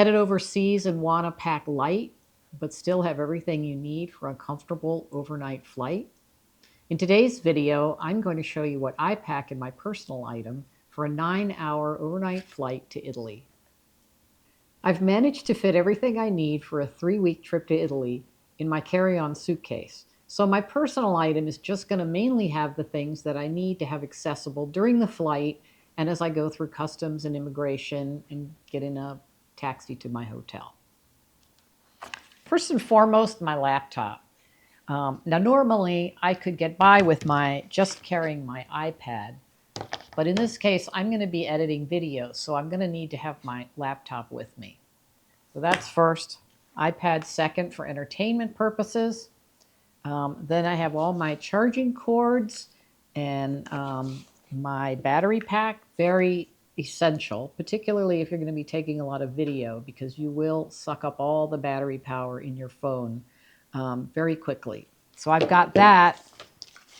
Headed overseas and want to pack light, but still have everything you need for a comfortable overnight flight? In today's video, I'm going to show you what I pack in my personal item for a 9-hour overnight flight to Italy. I've managed to fit everything I need for a 3-week trip to Italy in my carry-on suitcase. So my personal item is just going to mainly have the things that I need to have accessible during the flight and as I go through customs and immigration and get in a taxi to my hotel. First and foremost, my laptop. Now, normally I could get by with just carrying my iPad, but in this case, I'm going to be editing videos, so I'm going to need to have my laptop with me. So that's first. iPad second for entertainment purposes. Then I have all my charging cords and my battery pack, very essential, particularly if you're going to be taking a lot of video, because you will suck up all the battery power in your phone very quickly. So I've got that.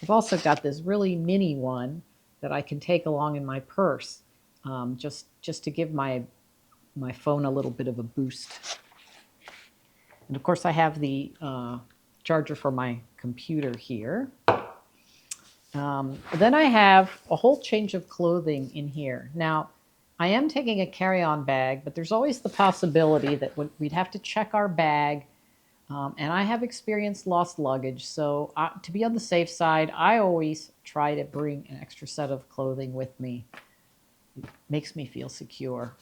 I've also got this really mini one that I can take along in my purse, just to give my phone a little bit of a boost. And of course I have the charger for my computer here. Then I have a whole change of clothing in here. Now, I am taking a carry-on bag, but there's always the possibility that we'd have to check our bag. And I have experienced lost luggage, so to be on the safe side, I always try to bring an extra set of clothing with me. It makes me feel secure.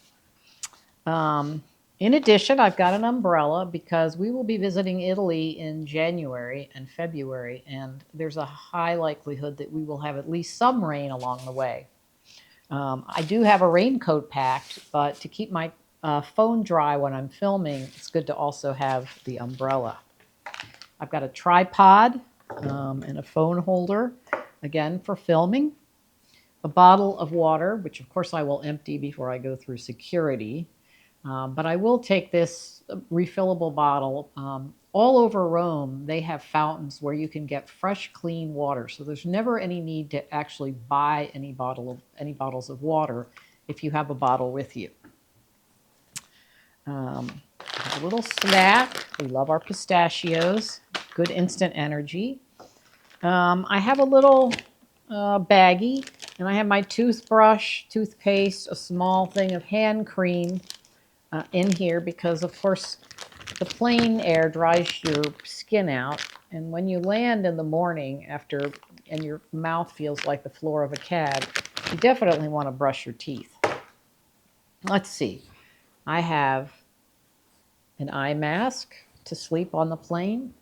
In addition, I've got an umbrella because we will be visiting Italy in January and February, and there's a high likelihood that we will have at least some rain along the way. I do have a raincoat packed, but to keep my phone dry when I'm filming, it's good to also have the umbrella. I've got a tripod and a phone holder, again for filming. A bottle of water, which of course I will empty before I go through security. But I will take this refillable bottle. All over Rome, they have fountains where you can get fresh, clean water. So there's never any need to actually buy any bottles of water if you have a bottle with you. A little snack. We love our pistachios. Good instant energy. I have a little baggie, and I have my toothbrush, toothpaste, a small thing of hand cream in here because, of course, the plane air dries your skin out. And when you land in the morning and your mouth feels like the floor of a cab, you definitely want to brush your teeth. Let's see. I have an eye mask to sleep on the plane.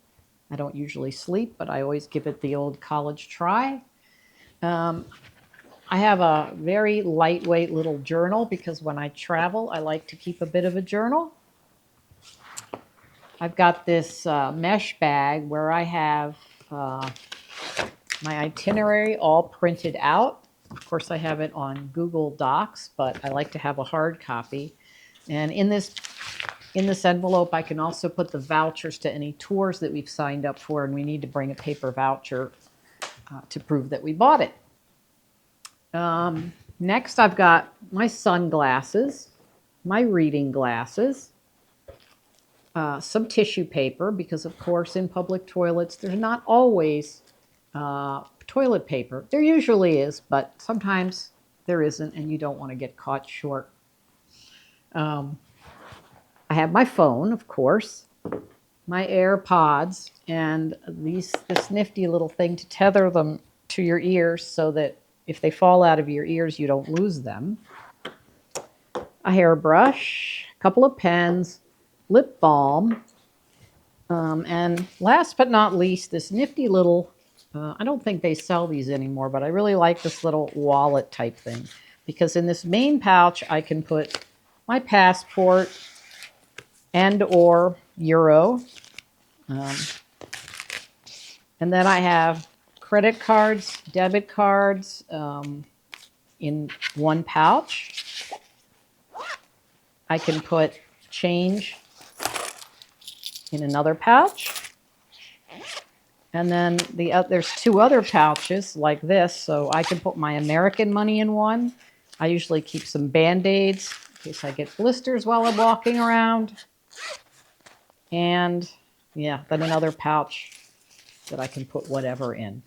I don't usually sleep, but I always give it the old college try. I have a very lightweight little journal because when I travel, I like to keep a bit of a journal. I've got this mesh bag where I have my itinerary all printed out. Of course, I have it on Google Docs, but I like to have a hard copy. And in this envelope, I can also put the vouchers to any tours that we've signed up for, and we need to bring a paper voucher to prove that we bought it. Next, I've got my sunglasses, my reading glasses, some tissue paper, because of course in public toilets there's not always toilet paper. There usually is, but sometimes there isn't, and you don't want to get caught short. I have my phone, of course, my AirPods, and this nifty little thing to tether them to your ears so that if they fall out of your ears, you don't lose them. A hairbrush, a couple of pens, lip balm, and last but not least, this nifty little, I don't think they sell these anymore, but I really like this little wallet type thing, because in this main pouch, I can put my passport and or euro. And then I have credit cards, debit cards in one pouch. I can put change in another pouch. And then there's two other pouches like this, so I can put my American money in one. I usually keep some Band-Aids, in case I get blisters while I'm walking around. And yeah, then another pouch that I can put whatever in.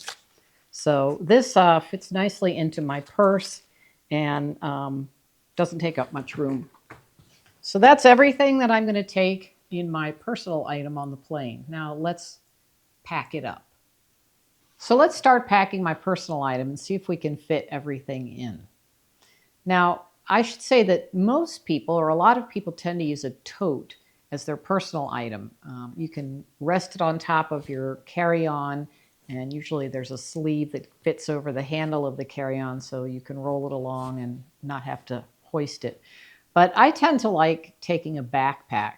So this fits nicely into my purse and doesn't take up much room. So that's everything that I'm going to take in my personal item on the plane. Now let's pack it up. So let's start packing my personal item and see if we can fit everything in. Now, I should say that most people, or a lot of people, tend to use a tote as their personal item. You can rest it on top of your carry-on, and usually there's a sleeve that fits over the handle of the carry-on so you can roll it along and not have to hoist it. But I tend to like taking a backpack.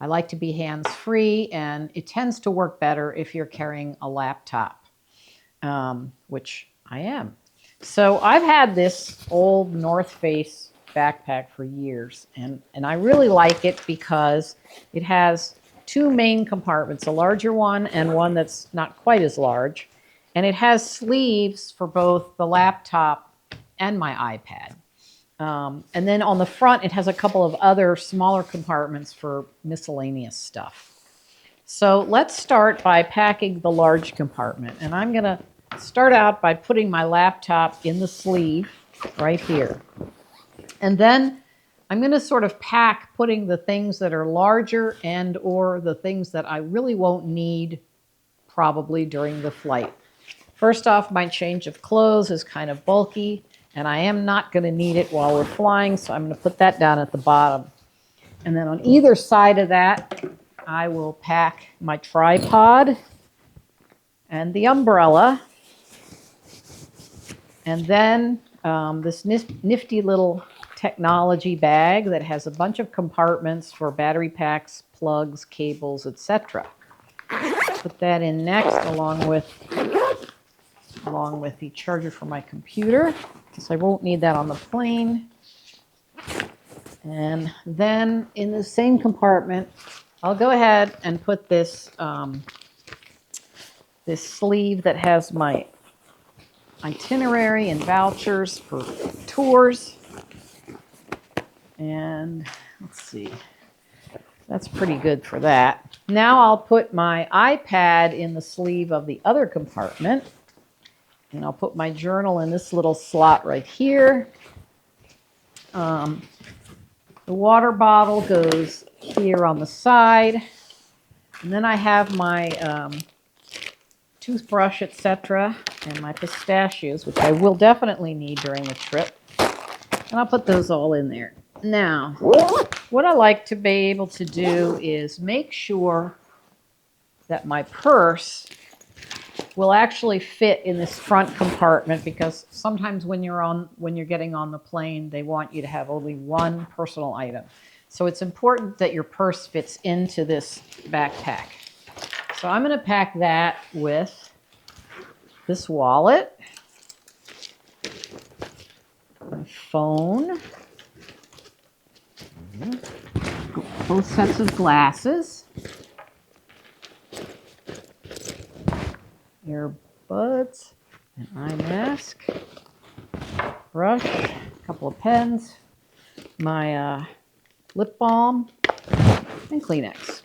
I like to be hands-free, and it tends to work better if you're carrying a laptop. Which I am. So I've had this old North Face backpack for years, and I really like it because it has two main compartments, a larger one and one that's not quite as large. And it has sleeves for both the laptop and my iPad. And then on the front, it has a couple of other smaller compartments for miscellaneous stuff. So let's start by packing the large compartment. And I'm going to start out by putting my laptop in the sleeve right here. And then I'm going to sort of pack putting the things that are larger and or the things that I really won't need probably during the flight. First off, my change of clothes is kind of bulky, and I am not going to need it while we're flying, so I'm going to put that down at the bottom. And then on either side of that, I will pack my tripod and the umbrella. And then this nifty little technology bag that has a bunch of compartments for battery packs, plugs, cables, etc. Put that in next along with the charger for my computer, because I won't need that on the plane. And then in the same compartment, I'll go ahead and put this this sleeve that has my itinerary and vouchers for tours. And let's see, that's pretty good for that. Now I'll put my iPad in the sleeve of the other compartment, and I'll put my journal in this little slot right here. The water bottle goes here on the side, and then I have my toothbrush, etc., and my pistachios, which I will definitely need during the trip. And I'll put those all in there. Now, what I like to be able to do is make sure that my purse will actually fit in this front compartment, because sometimes when you're getting on the plane, they want you to have only one personal item. So it's important that your purse fits into this backpack. So I'm going to pack that with this wallet, my phone, both sets of glasses, earbuds, an eye mask, brush, a couple of pens, my lip balm, and Kleenex.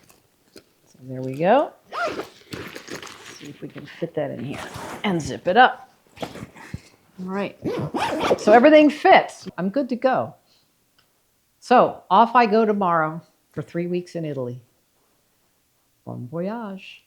So there we go. Let's see if we can fit that in here and zip it up. All right. So everything fits. I'm good to go. So off I go tomorrow for 3 weeks in Italy. Bon voyage.